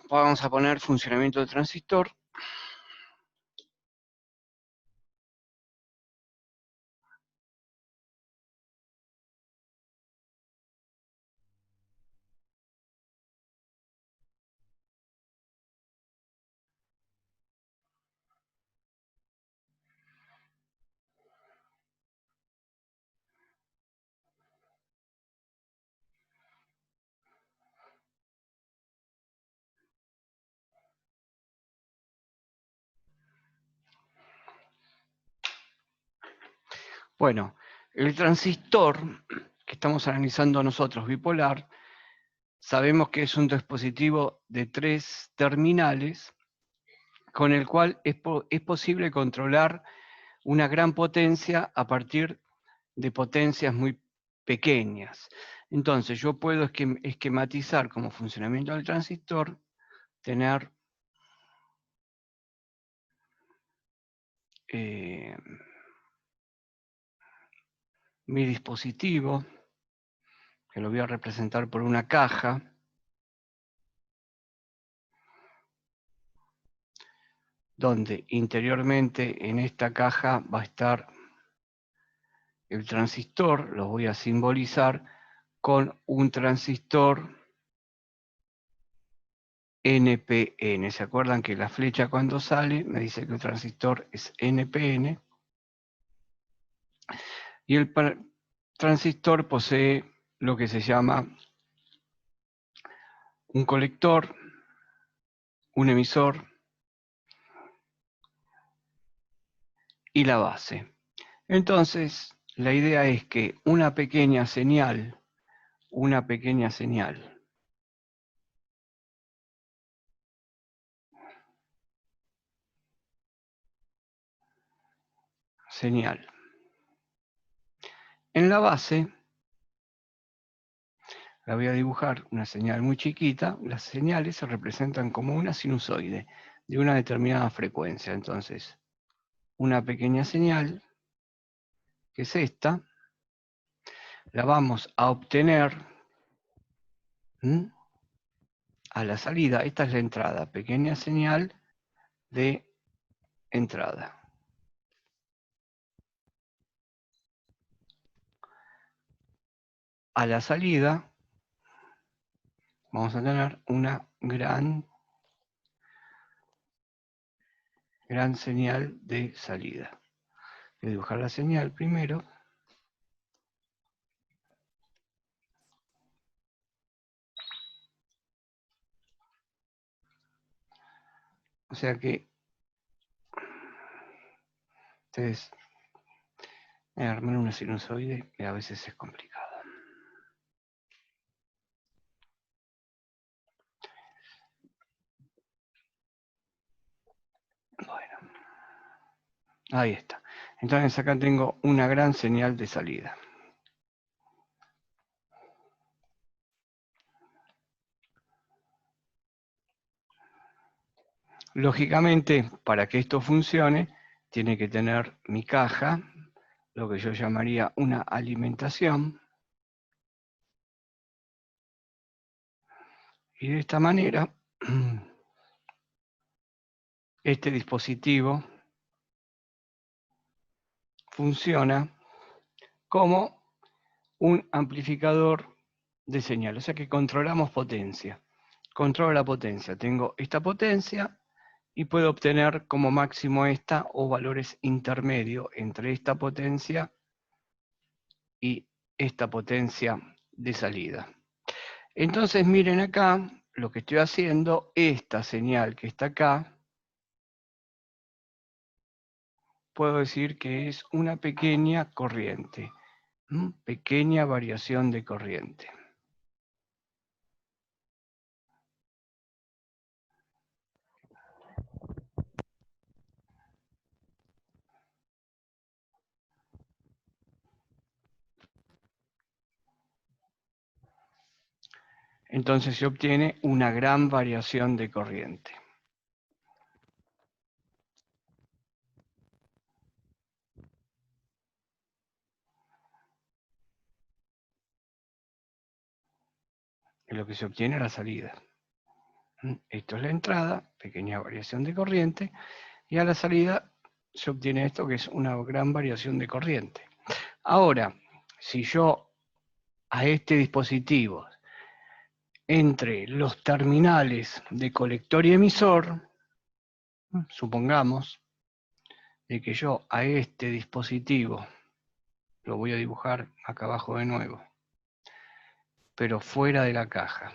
Vamos a poner funcionamiento del transistor. Bueno, el transistor que estamos analizando nosotros, bipolar, sabemos que es un dispositivo de 3 terminales con el cual es posible controlar una gran potencia a partir de potencias muy pequeñas. Entonces yo puedo esquematizar como funcionamiento del transistor, tener mi dispositivo, que lo voy a representar por una caja, donde interiormente en esta caja va a estar el transistor, lo voy a simbolizar con un transistor NPN. ¿Se acuerdan que la flecha cuando sale me dice que el transistor es NPN? Y el transistor posee lo que se llama un colector, un emisor y la base. Entonces, la idea es que una pequeña señal en la base, la voy a dibujar una señal muy chiquita. Las señales se representan como una sinusoide de una determinada frecuencia. Entonces, una pequeña señal, que es esta, la vamos a obtener a la salida. Esta es la entrada, pequeña señal de entrada. A la salida vamos a tener una gran señal de salida. Voy a dibujar la señal primero. O sea que ustedes arman una sinusoide que a veces es complicado. Bueno, ahí está. Entonces acá tengo una gran señal de salida. Lógicamente, para que esto funcione, tiene que tener mi caja, lo que yo llamaría una alimentación. Y de esta manera, este dispositivo funciona como un amplificador de señal. O sea que controlamos potencia. Controlo la potencia. Tengo esta potencia y puedo obtener como máximo esta o valores intermedios entre esta potencia y esta potencia de salida. Entonces miren acá lo que estoy haciendo. Esta señal que está acá, puedo decir que es una pequeña corriente, pequeña variación de corriente. Entonces se obtiene una gran variación de corriente. es lo que se obtiene a la salida. Esto es la entrada, pequeña variación de corriente, y a la salida se obtiene esto, que es una gran variación de corriente. Ahora, si yo a este dispositivo, entre los terminales de colector y emisor, supongamos de que yo a este dispositivo, lo voy a dibujar acá abajo de nuevo, pero fuera de la caja.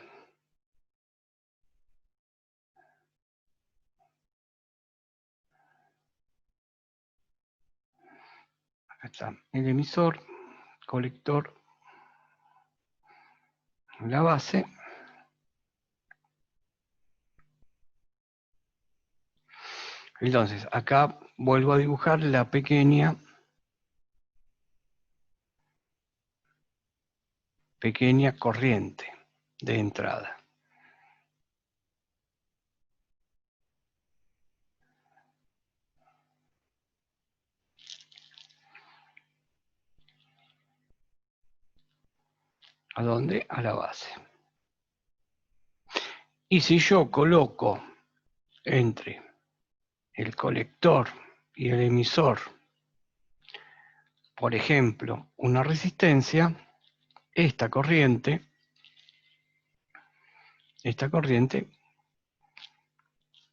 Acá está el emisor, colector, la base. Entonces, acá vuelvo a dibujar la pequeña corriente de entrada. ¿A dónde? A la base. Y si yo coloco entre el colector y el emisor, por ejemplo, una resistencia, esta corriente,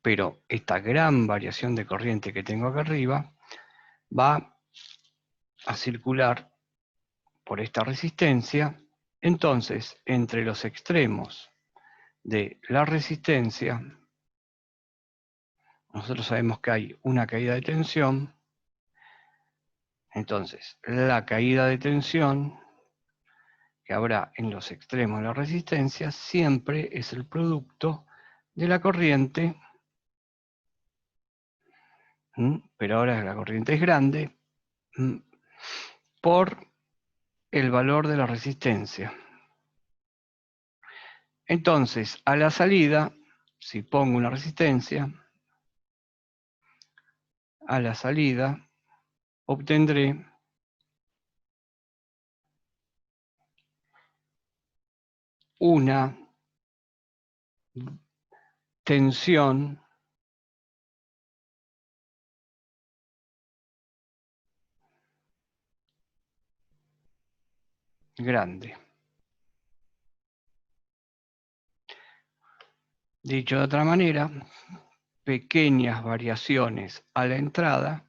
pero esta gran variación de corriente que tengo acá arriba, va a circular por esta resistencia. Entonces, entre los extremos de la resistencia, nosotros sabemos que hay una caída de tensión. Entonces, la caída de tensión que habrá en los extremos de la resistencia siempre es el producto de la corriente, pero ahora la corriente es grande, por el valor de la resistencia. Entonces, a la salida, si pongo una resistencia, a la salida obtendré una tensión grande. Dicho de otra manera, pequeñas variaciones a la entrada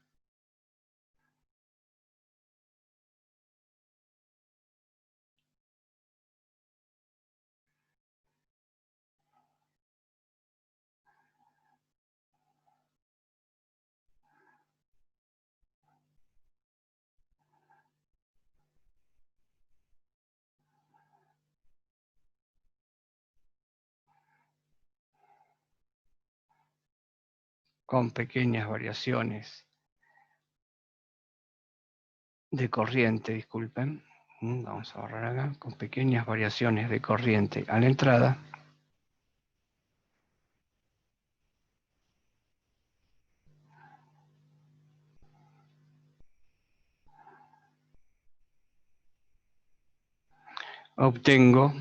con pequeñas variaciones de corriente, disculpen, vamos a borrar acá, con pequeñas variaciones de corriente a la entrada, obtengo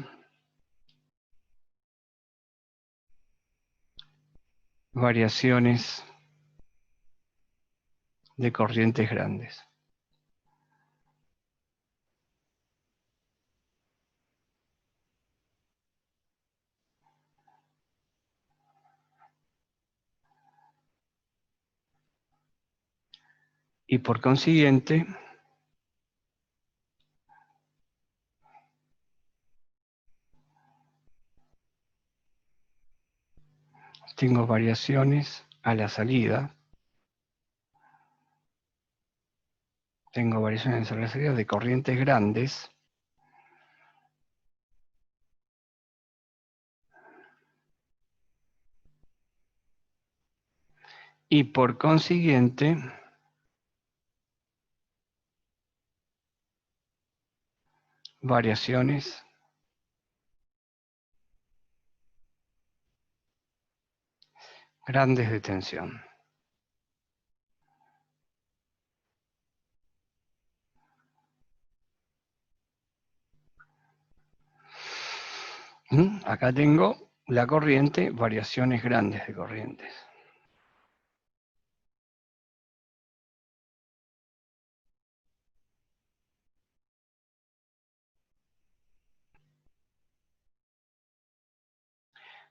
variaciones de corrientes grandes. Y por consiguiente, tengo variaciones a la salida, de corrientes grandes, y por consiguiente, variaciones grandes de tensión. Acá tengo la corriente, variaciones grandes de corrientes.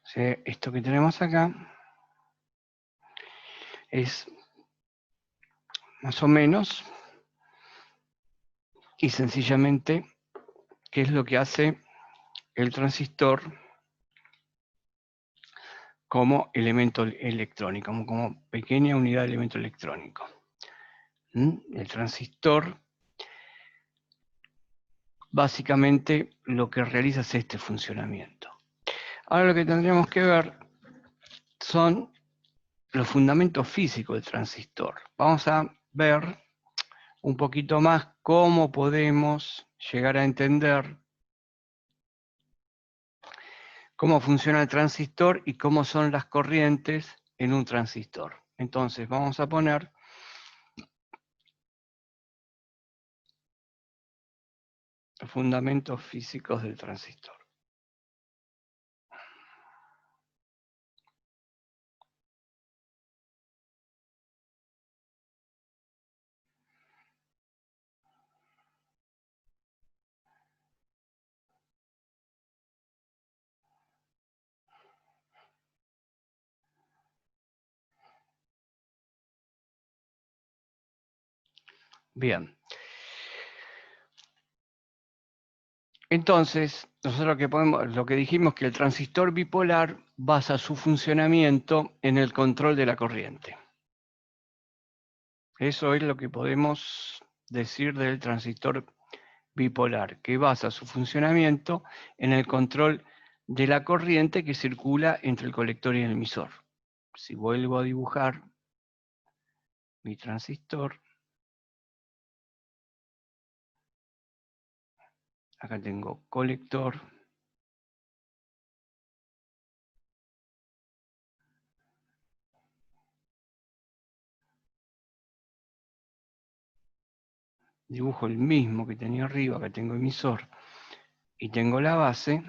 O sea, esto que tenemos acá es más o menos y sencillamente qué es lo que hace el transistor como elemento electrónico, como pequeña unidad de elemento electrónico. El transistor básicamente lo que realiza es este funcionamiento. Ahora lo que tendríamos que ver son los fundamentos físicos del transistor. Vamos a ver un poquito más cómo podemos llegar a entender cómo funciona el transistor y cómo son las corrientes en un transistor. Entonces vamos a poner los fundamentos físicos del transistor. Bien. Entonces, nosotros lo que dijimos que el transistor bipolar basa su funcionamiento en el control de la corriente. Eso es lo que podemos decir del transistor bipolar, que basa su funcionamiento en el control de la corriente que circula entre el colector y el emisor. Si vuelvo a dibujar mi transistor, acá tengo colector, dibujo el mismo que tenía arriba, acá tengo emisor y tengo la base.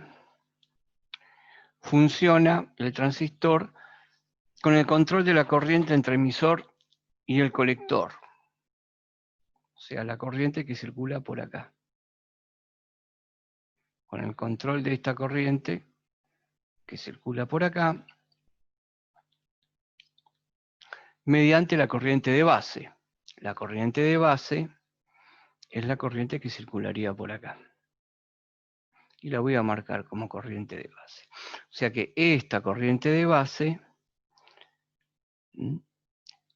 Funciona el transistor con el control de la corriente entre emisor y el colector, o sea, la corriente que circula por acá. Con el control de esta corriente que circula por acá, mediante la corriente de base. La corriente de base es la corriente que circularía por acá. Y la voy a marcar como corriente de base. O sea que esta corriente de base,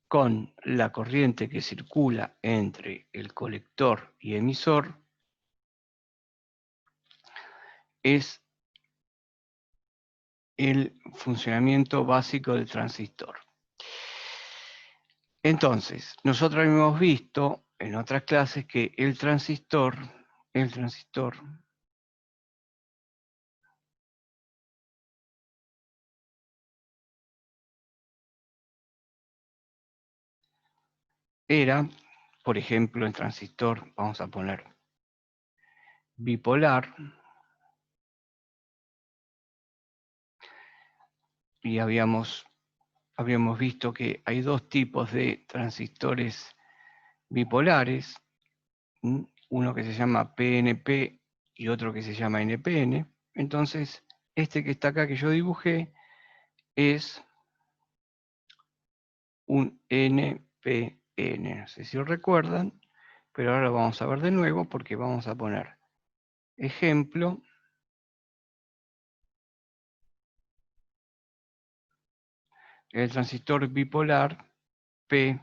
con la corriente que circula entre el colector y emisor, es el funcionamiento básico del transistor. Entonces, nosotros hemos visto en otras clases que el transistor era, por ejemplo, el transistor, vamos a poner bipolar, y habíamos visto que hay dos tipos de transistores bipolares, uno que se llama PNP y otro que se llama NPN. Entonces, este que está acá que yo dibujé es un NPN. No sé si lo recuerdan, pero ahora lo vamos a ver de nuevo porque vamos a poner ejemplo. El transistor bipolar PNP.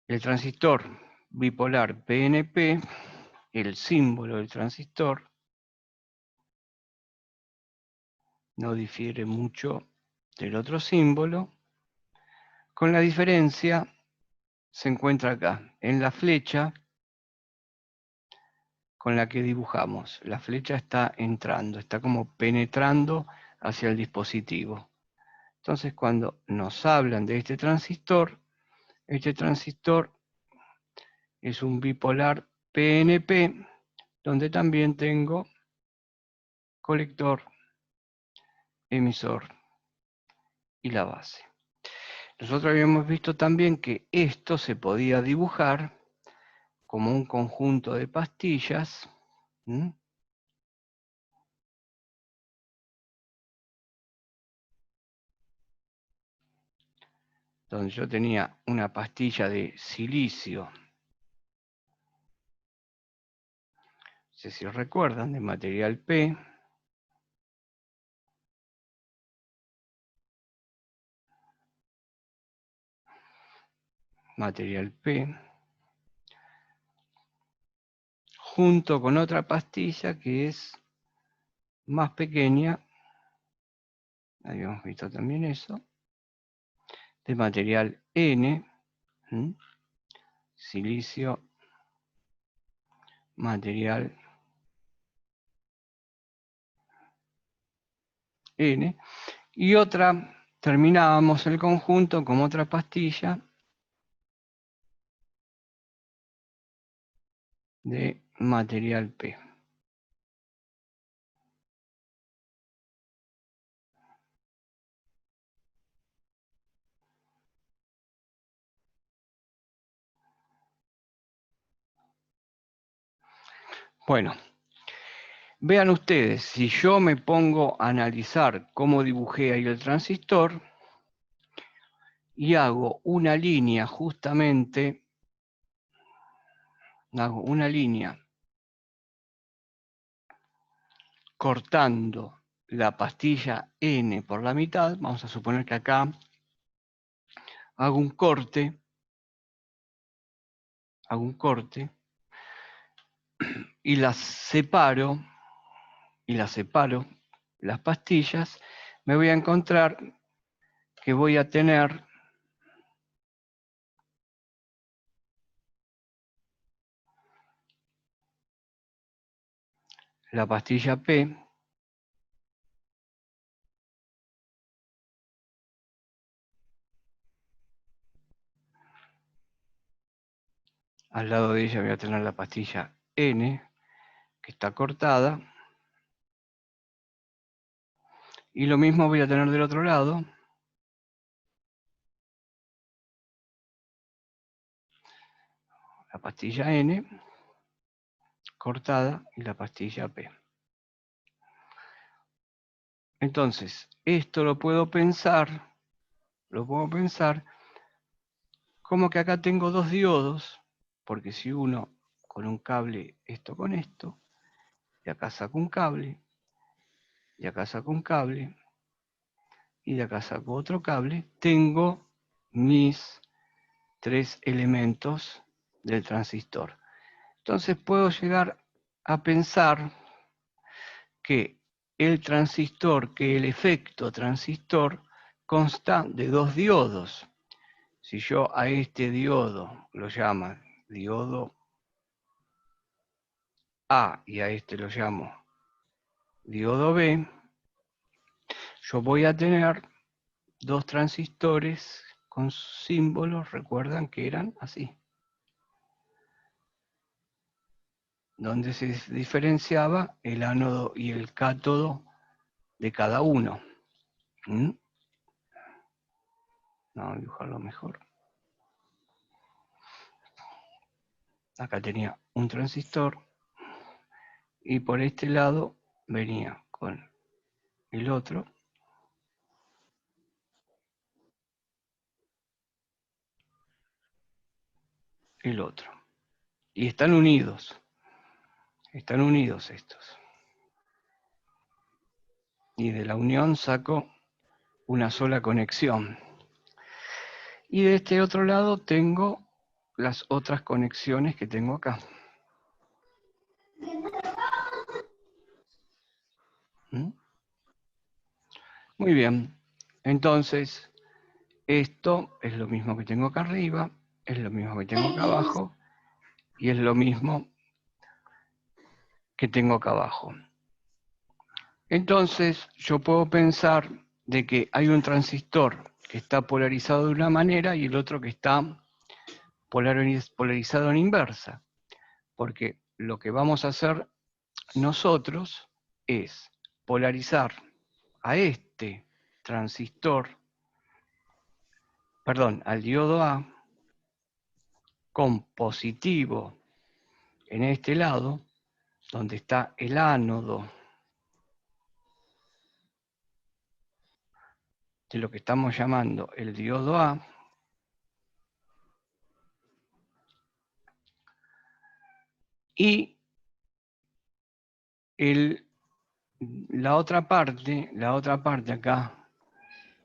El transistor bipolar PNP, el símbolo del transistor, no difiere mucho del otro símbolo, con la diferencia se encuentra acá, en la flecha con la que dibujamos. La flecha está entrando, está como penetrando hacia el dispositivo. Entonces, cuando nos hablan de este transistor es un bipolar PNP donde también tengo colector, emisor y la base. Nosotros habíamos visto también que esto se podía dibujar como un conjunto de pastillas, ¿m? Donde yo tenía una pastilla de silicio, no sé si recuerdan, de material P, junto con otra pastilla que es más pequeña, habíamos visto también eso, de material N, ¿m? Silicio, material N, y otra, terminábamos el conjunto con otra pastilla de material P. Bueno, vean ustedes, si yo me pongo a analizar cómo dibujé ahí el transistor y hago una línea justamente, hago una línea cortando la pastilla N por la mitad, vamos a suponer que acá hago un corte, y las separo, las pastillas, me voy a encontrar que voy a tener la pastilla P al lado de ella voy a tener la pastilla N, que está cortada, y lo mismo voy a tener del otro lado, la pastilla N, cortada, y la pastilla P. Entonces, esto lo puedo pensar como que acá tengo dos diodos, porque si uno con un cable, esto con esto, y acá saco un cable, y acá saco un cable, y de acá saco otro cable, tengo mis tres elementos del transistor. Entonces puedo llegar a pensar que el efecto transistor consta de dos diodos. Si yo a este diodo lo llamo diodo A y a este lo llamo diodo B, yo voy a tener dos transistores con símbolos, recuerdan que eran así, donde se diferenciaba el ánodo y el cátodo de cada uno. ¿Mm? Vamos a dibujarlo mejor. Acá tenía un transistor y por este lado venía con el otro. Y están unidos estos. Y de la unión saco una sola conexión. Y de este otro lado tengo las otras conexiones que tengo acá. ¿Mm? Muy bien. Entonces, esto es lo mismo que tengo acá arriba, es lo mismo que tengo acá abajo, y es lo mismo que tengo acá abajo. Entonces, yo puedo pensar de que hay un transistor que está polarizado de una manera y el otro que está polarizado en inversa. Porque lo que vamos a hacer nosotros es polarizar a este transistor, perdón, al diodo A, con positivo en este lado, donde está el ánodo de lo que estamos llamando el diodo A, y la otra parte acá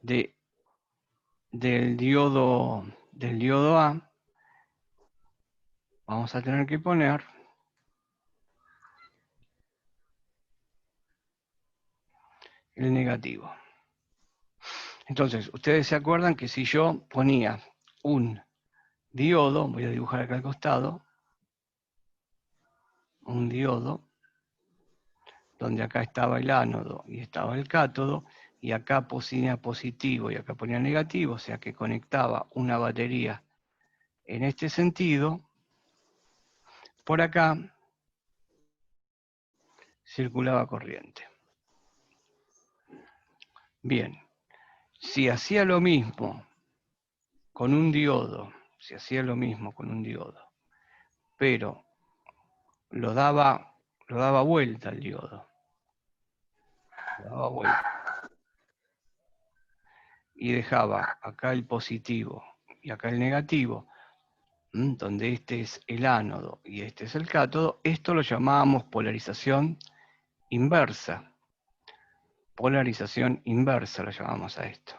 del diodo A, vamos a tener que poner el negativo. Entonces, ustedes se acuerdan que si yo ponía un diodo, voy a dibujar acá al costado, un diodo, donde acá estaba el ánodo y estaba el cátodo, y acá ponía positivo y acá ponía negativo, o sea que conectaba una batería en este sentido. Por acá circulaba corriente. Bien, si hacía lo mismo con un diodo, pero lo daba vuelta al diodo, y dejaba acá el positivo y acá el negativo, donde este es el ánodo y este es el cátodo, esto lo llamábamos polarización inversa. Polarización inversa lo llamamos a esto.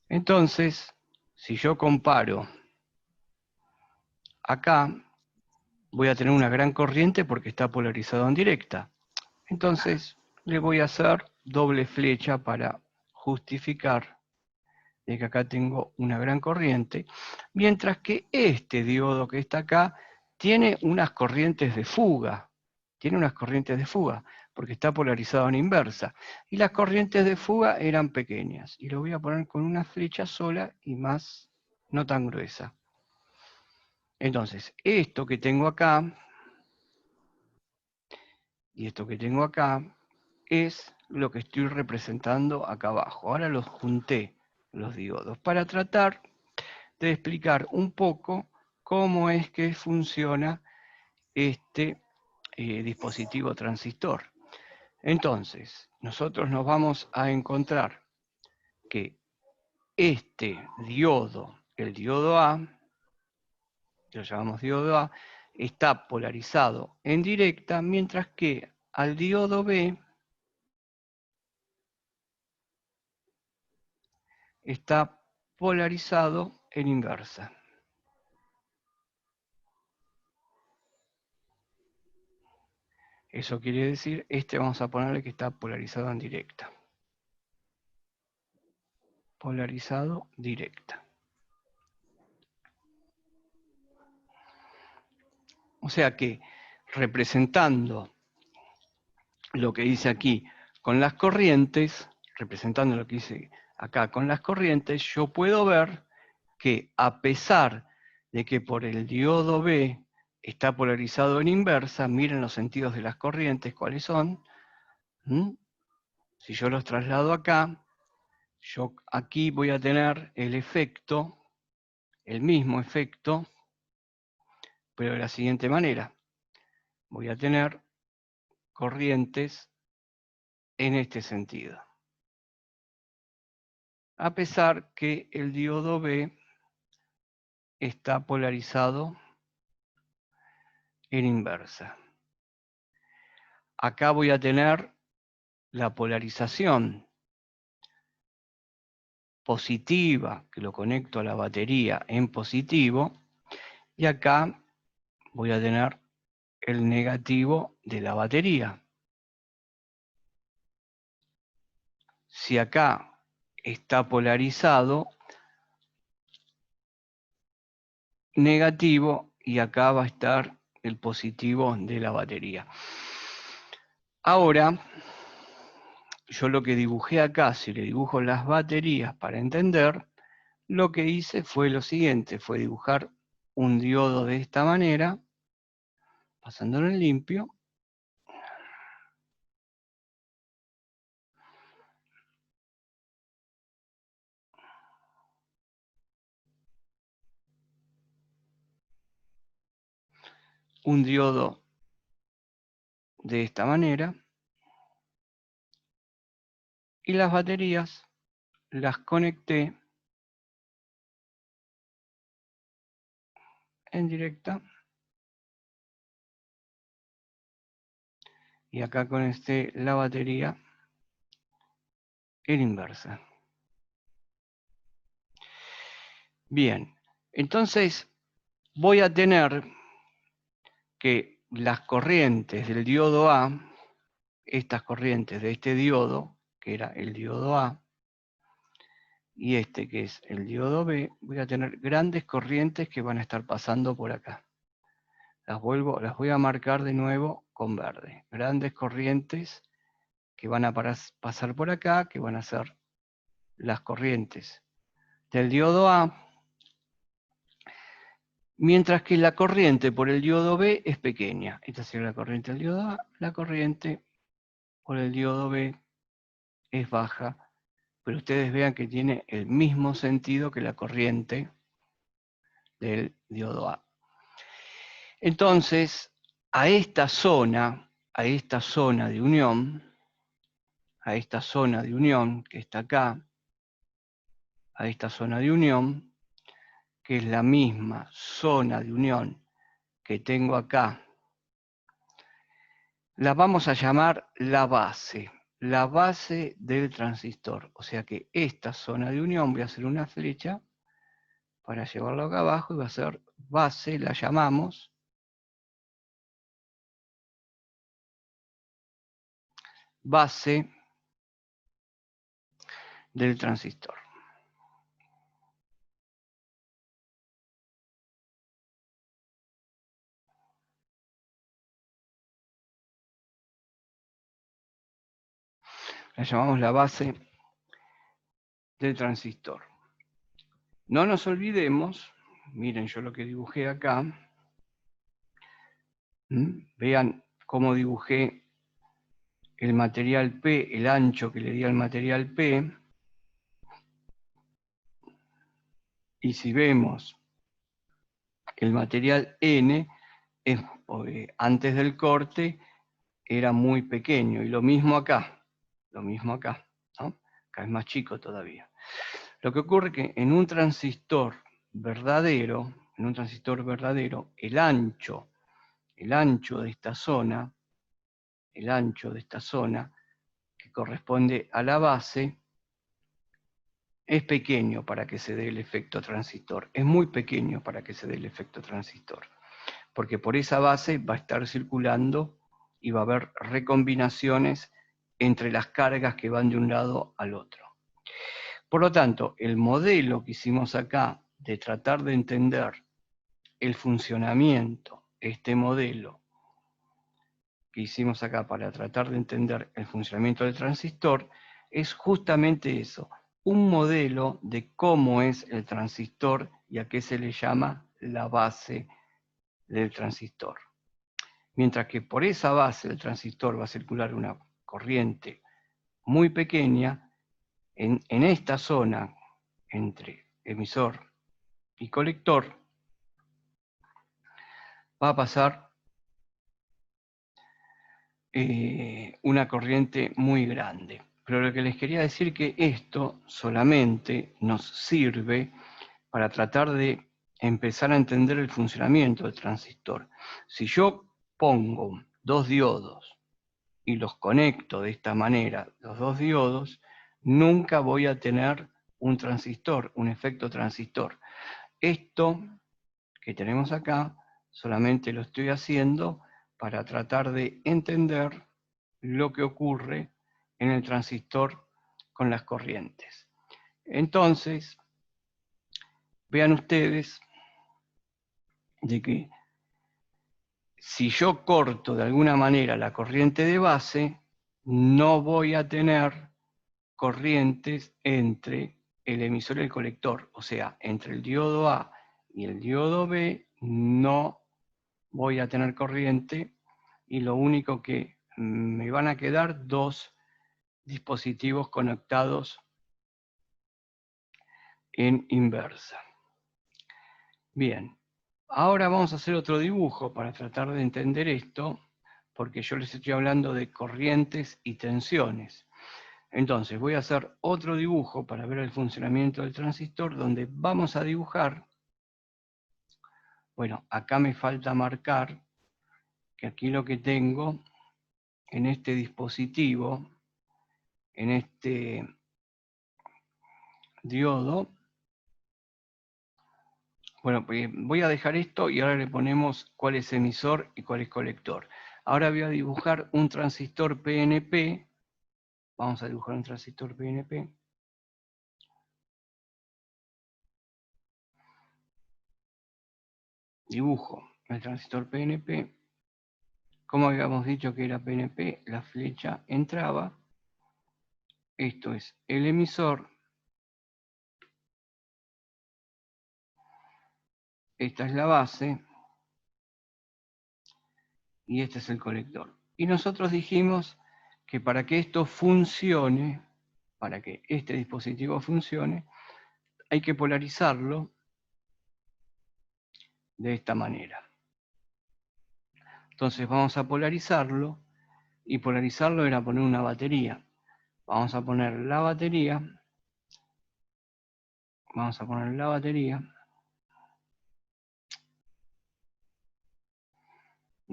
Entonces, si yo comparo acá, voy a tener una gran corriente porque está polarizado en directa. Entonces, le voy a hacer doble flecha para justificar de que acá tengo una gran corriente, mientras que este diodo que está acá tiene unas corrientes de fuga, porque está polarizado en inversa, y las corrientes de fuga eran pequeñas, y lo voy a poner con una flecha sola y más, no tan gruesa. Entonces, esto que tengo acá, y esto que tengo acá, es lo que estoy representando acá abajo. Ahora los junté, los diodos, para tratar de explicar un poco cómo es que funciona este dispositivo transistor. Entonces, nosotros nos vamos a encontrar que este diodo, el diodo A, que lo llamamos diodo A, está polarizado en directa, mientras que al diodo B está polarizado en inversa. Eso quiere decir, vamos a ponerle que está polarizado en directa. Polarizado directa. O sea que, representando lo que dice aquí con las corrientes, representando lo que dice acá con las corrientes, yo puedo ver que a pesar de que por el diodo B está polarizado en inversa, miren los sentidos de las corrientes, cuáles son. Si yo los traslado acá, yo aquí voy a tener el efecto, el mismo efecto, pero de la siguiente manera. Voy a tener corrientes en este sentido. A pesar que el diodo B está polarizado en inversa. Acá voy a tener la polarización positiva, que lo conecto a la batería en positivo, y acá voy a tener el negativo de la batería. Si acá está polarizado negativo, y acá va a estar el positivo de la batería. Ahora, yo lo que dibujé acá, si le dibujo las baterías para entender, lo que hice fue lo siguiente, fue dibujar un diodo de esta manera, pasándolo en limpio. Un diodo de esta manera. Y las baterías las conecté en directa. Y acá conecté la batería en inversa. Bien, entonces voy a tener que las corrientes del diodo A, estas corrientes de este diodo, que era el diodo A, y este que es el diodo B, voy a tener grandes corrientes que van a estar pasando por acá. Las voy a marcar de nuevo con verde. Grandes corrientes que van a pasar por acá, que van a ser las corrientes del diodo A, mientras que la corriente por el diodo B es pequeña. Esta sería la corriente del diodo A, la corriente por el diodo B es baja, pero ustedes vean que tiene el mismo sentido que la corriente del diodo A. Entonces, a esta zona de unión, que está acá, a esta zona de unión, que es la misma zona de unión que tengo acá, la vamos a llamar la base del transistor. O sea que esta zona de unión, voy a hacer una flecha para llevarlo acá abajo y va a ser base, la llamamos base del transistor. La llamamos la base del transistor. No nos olvidemos, miren yo lo que dibujé acá, vean cómo dibujé el material P, el ancho que le di al material P, y si vemos el material N, antes del corte era muy pequeño, y lo mismo acá, ¿no? Acá es más chico todavía. Lo que ocurre es que en un transistor verdadero, el ancho de esta zona, que corresponde a la base, es pequeño para que se dé el efecto transistor. Es muy pequeño para que se dé el efecto transistor. Porque por esa base va a estar circulando y va a haber recombinaciones entre las cargas que van de un lado al otro. Por lo tanto, el modelo que hicimos acá de tratar de entender el funcionamiento, este modelo que hicimos acá para tratar de entender el funcionamiento del transistor, es justamente eso, un modelo de cómo es el transistor y a qué se le llama la base del transistor. Mientras que por esa base del transistor va a circular una corriente muy pequeña, en esta zona entre emisor y colector va a pasar una corriente muy grande. Pero lo que les quería decir que esto solamente nos sirve para tratar de empezar a entender el funcionamiento del transistor. Si yo pongo dos diodos y los conecto de esta manera, los dos diodos, nunca voy a tener un transistor, un efecto transistor. Esto que tenemos acá, solamente lo estoy haciendo para tratar de entender lo que ocurre en el transistor con las corrientes. Entonces, vean ustedes de que si yo corto de alguna manera la corriente de base, no voy a tener corrientes entre el emisor y el colector, o sea, entre el diodo A y el diodo B no voy a tener corriente y lo único que me van a quedar dos dispositivos conectados en inversa. Bien, ahora vamos a hacer otro dibujo para tratar de entender esto, porque yo les estoy hablando de corrientes y tensiones. Entonces voy a hacer otro dibujo para ver el funcionamiento del transistor, donde vamos a dibujar, bueno, acá me falta marcar que aquí lo que tengo en este dispositivo, en este diodo, bueno, pues voy a dejar esto y ahora le ponemos cuál es emisor y cuál es colector. Ahora voy a dibujar un transistor PNP. Vamos a dibujar un transistor PNP. Dibujo el transistor PNP. Como habíamos dicho que era PNP, la flecha entraba. Esto es el emisor. Esta es la base. Y este es el colector. Y nosotros dijimos que para que esto funcione, para que este dispositivo funcione, hay que polarizarlo de esta manera. Entonces vamos a polarizarlo, y polarizarlo era poner una batería. Vamos a poner la batería,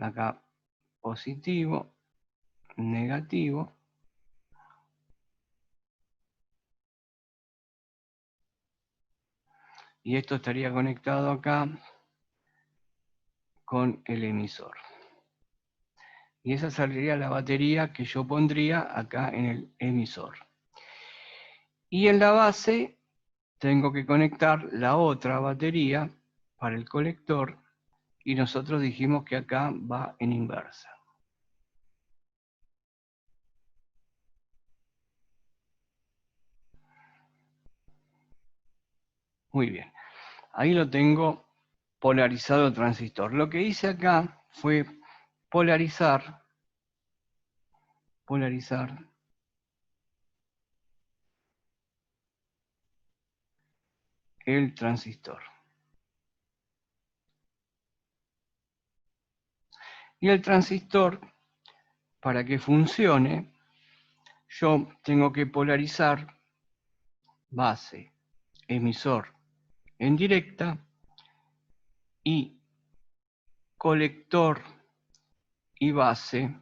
acá positivo, negativo, y esto estaría conectado acá con el emisor. Y esa sería la batería que yo pondría acá en el emisor. Y en la base tengo que conectar la otra batería para el colector, y nosotros dijimos que acá va en inversa. Muy bien. Ahí lo tengo polarizado el transistor. Lo que hice acá fue polarizar el transistor. Y el transistor, para que funcione, yo tengo que polarizar base, emisor en directa y colector y base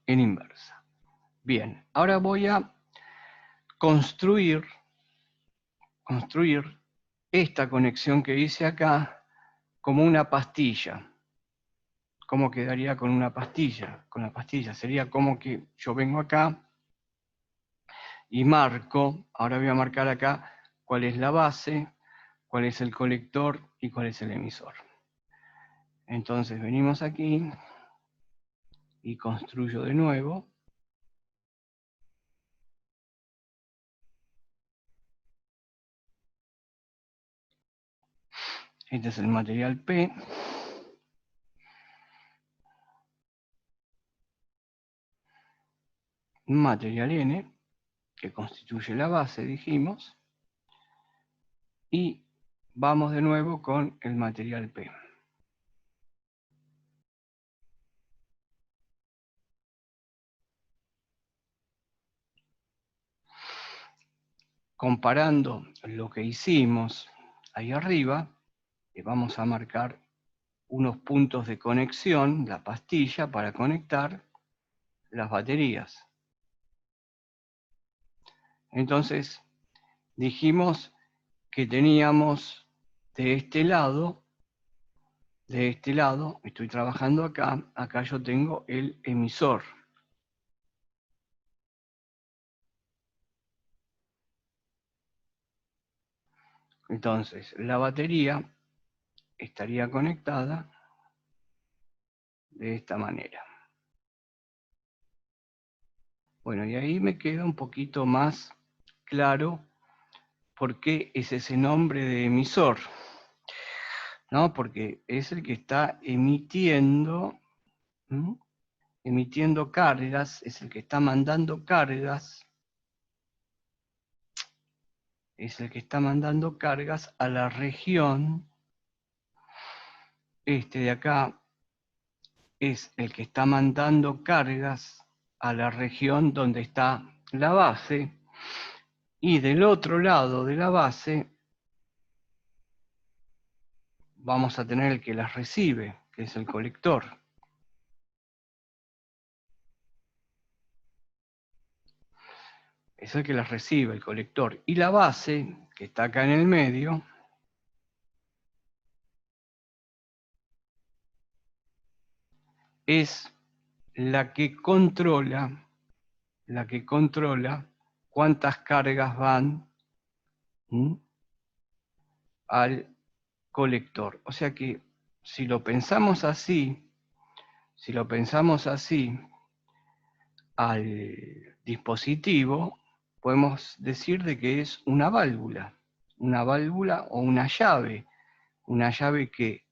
en inversa. Bien, ahora voy a construir esta conexión que hice acá como una pastilla. ¿Cómo quedaría con una pastilla? Con la pastilla sería como que yo vengo acá y marco, ahora voy a marcar acá cuál es la base, cuál es el colector y cuál es el emisor. Entonces venimos aquí y construyo de nuevo. Este es el material P. Material N, que constituye la base, dijimos. Y vamos de nuevo con el material P. Comparando lo que hicimos ahí arriba, vamos a marcar unos puntos de conexión, la pastilla, para conectar las baterías. Entonces, dijimos que teníamos de este lado, estoy trabajando acá yo tengo el emisor. Entonces, la batería estaría conectada de esta manera. Bueno, y ahí me queda un poquito más claro por qué es ese nombre de emisor. ¿no? Porque es el que está emitiendo, ¿m? Emitiendo cargas, es el que está mandando cargas, es el que está mandando cargas a la región. Este de acá es el que está mandando cargas a la región donde está la base, y del otro lado de la base vamos a tener el que las recibe, que es el colector. Es el que las recibe, el colector. Y la base, que está acá en el medio, es la que controla cuántas cargas van, ¿m? Al colector. O sea que si lo pensamos así, al dispositivo, podemos decir de que es una válvula o una llave que,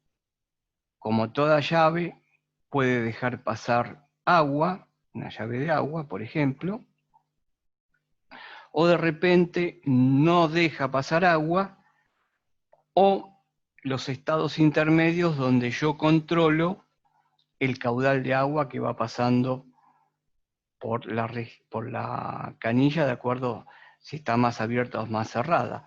como toda llave, puede dejar pasar agua, una llave de agua, por ejemplo, o de repente no deja pasar agua, o los estados intermedios donde yo controlo el caudal de agua que va pasando por la canilla, de acuerdo si está más abierta o más cerrada.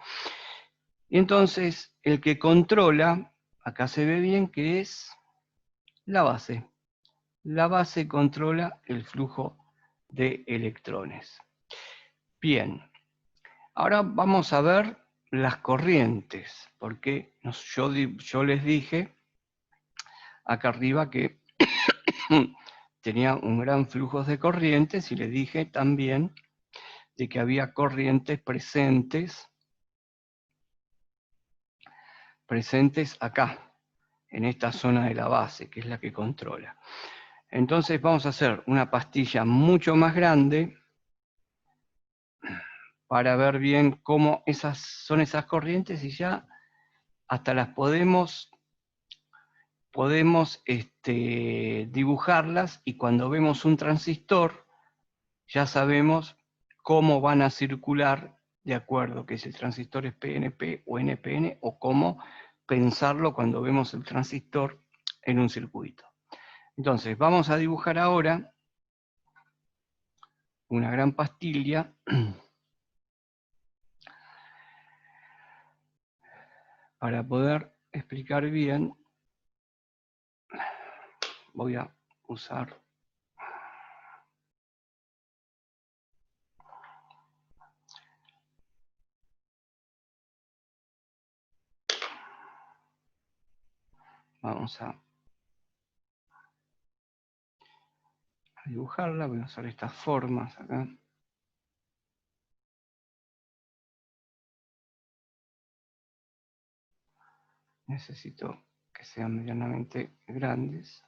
Y entonces el que controla, acá se ve bien que es la base. La base controla el flujo de electrones. Bien, ahora vamos a ver las corrientes, porque yo les dije acá arriba que tenía un gran flujo de corrientes, y les dije también de que había corrientes presentes acá, en esta zona de la base, que es la que controla. Entonces vamos a hacer una pastilla mucho más grande para ver bien cómo son esas corrientes, y ya hasta las podemos dibujarlas, y cuando vemos un transistor ya sabemos cómo van a circular, de acuerdo que si el transistor es PNP o NPN, o cómo pensarlo cuando vemos el transistor en un circuito. Entonces vamos a dibujar ahora una gran pastilla para poder explicar bien. Voy a usar vamos a dibujarla, voy a usar estas formas acá. Necesito que sean medianamente grandes.